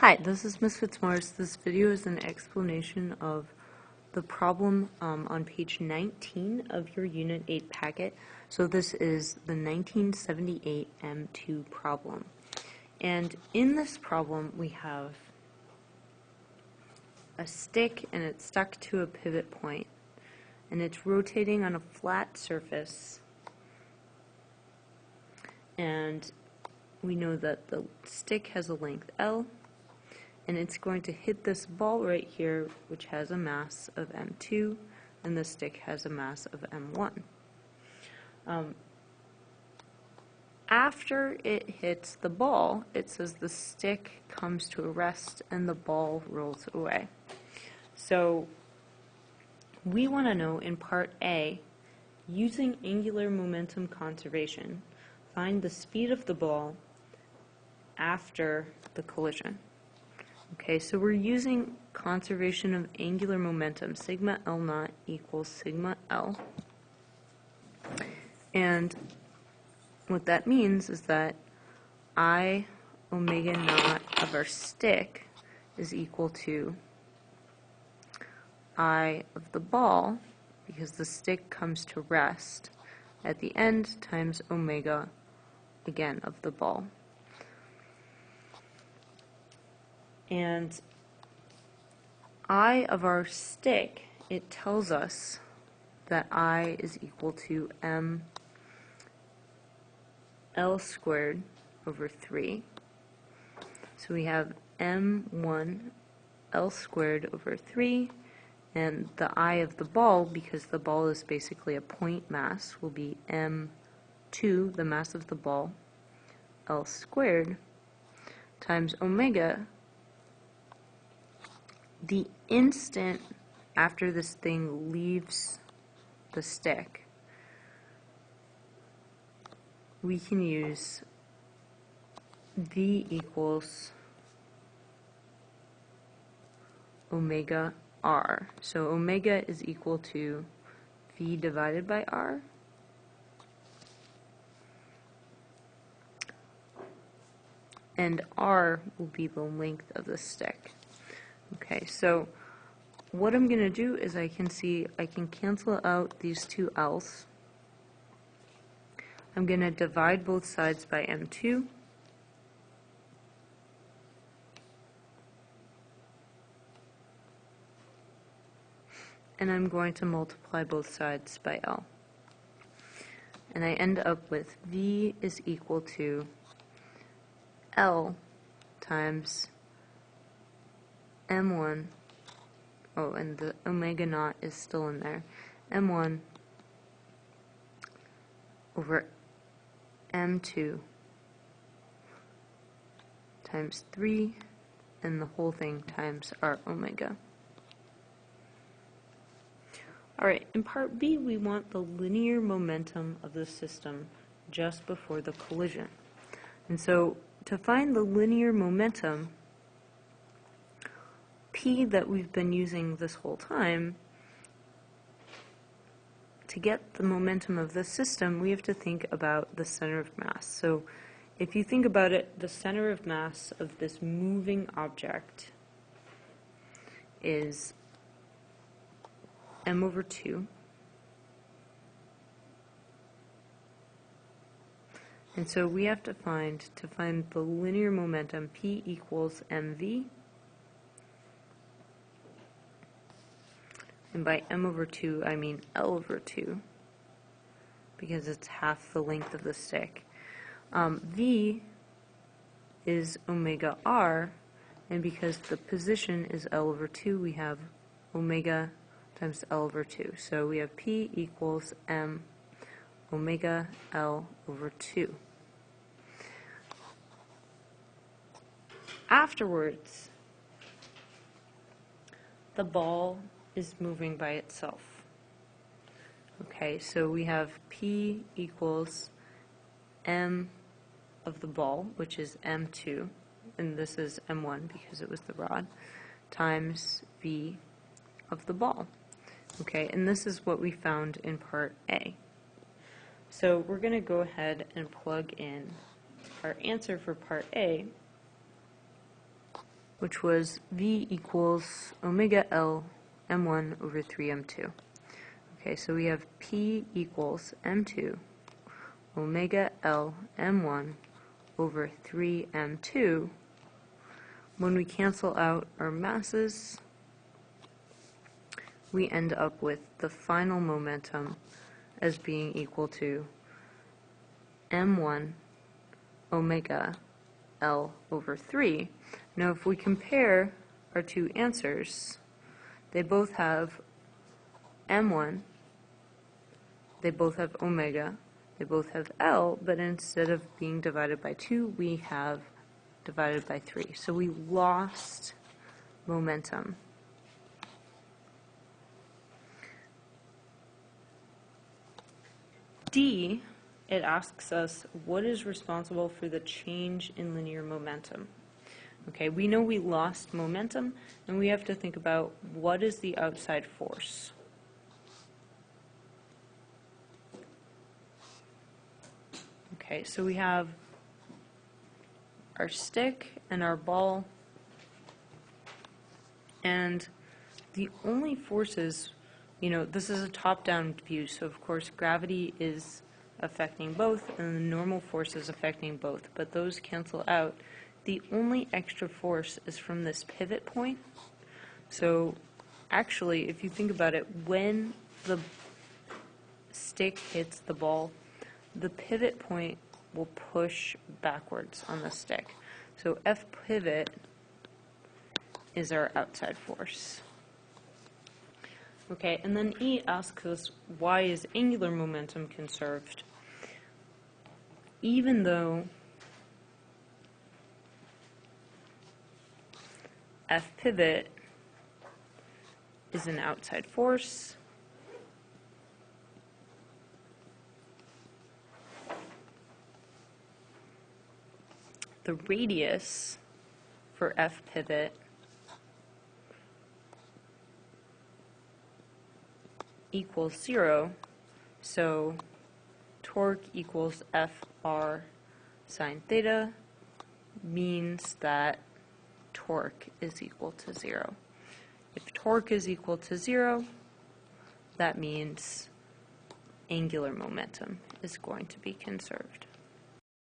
Hi, this is Ms. Fitzmaurice. This video is an explanation of the problem on page 19 of your Unit 8 packet. So this is the 1978 M2 problem. And in this problem we have a stick and it's stuck to a pivot point and it's rotating on a flat surface, and we know that the stick has a length L, and it's going to hit this ball right here, which has a mass of M2, and the stick has a mass of M1. After it hits the ball, it says the stick comes to a rest and the ball rolls away. So we want to know in part A, using angular momentum conservation, find the speed of the ball after the collision. Okay, so we're using conservation of angular momentum, sigma L naught equals sigma L. And what that means is that I omega naught of our stick is equal to I of the ball, because the stick comes to rest at the end, times omega, again, of the ball. And I of our stick, it tells us that I is equal to m L squared over 3. So we have m1 L squared over 3, and the I of the ball, because the ball is basically a point mass, will be m2, the mass of the ball, L squared, times omega, the instant after this thing leaves the stick. We can use V equals omega R. So omega is equal to V divided by R. And R will be the length of the stick. Okay, so what I'm going to do is I can cancel out these two L's. I'm going to divide both sides by M2. And I'm going to multiply both sides by L. And I end up with V is equal to L times M1, oh, and the omega naught is still in there, M1 over M2 times 3, and the whole thing times our omega. Alright, in part B, we want the linear momentum of the system just before the collision. And so, to find the linear momentum, P that we've been using this whole time, to get the momentum of the system, we have to think about the center of mass. So, if you think about it, the center of mass of this moving object is m over 2. And so we have to find the linear momentum, P equals mv. And by m over 2, I mean L over 2, because it's half the length of the stick. V is omega r, and because the position is L over 2, we have omega times L over 2. So we have P equals m omega L over 2. Afterwards, the ball is moving by itself. Okay, so we have P equals m of the ball, which is m2, and this is m1 because it was the rod, times V of the ball. Okay, and this is what we found in part A. So we're going to go ahead and plug in our answer for part A, which was V equals omega L m1 over 3 m2. Okay, so we have P equals m2 omega L m1 over 3 m2. When we cancel out our masses, we end up with the final momentum as being equal to m1 omega L over 3. Now if we compare our two answers, they both have m1, they both have omega, they both have L, but instead of being divided by 2, we have divided by 3. So we lost momentum. D, it asks us what is responsible for the change in linear momentum. Okay, we know we lost momentum, and we have to think about what is the outside force. Okay, so we have our stick and our ball, and the only forces, this is a top-down view, so of course gravity is affecting both and the normal force is affecting both, but those cancel out. The only extra force is from this pivot point. So actually, if you think about it, when the stick hits the ball, the pivot point will push backwards on the stick. So F pivot is our outside force. Okay, and then E asks us, why is angular momentum conserved? Even though F pivot is an outside force, the radius for F pivot equals 0, so torque equals FR sine theta means that torque is equal to 0. If torque is equal to 0, that means angular momentum is going to be conserved.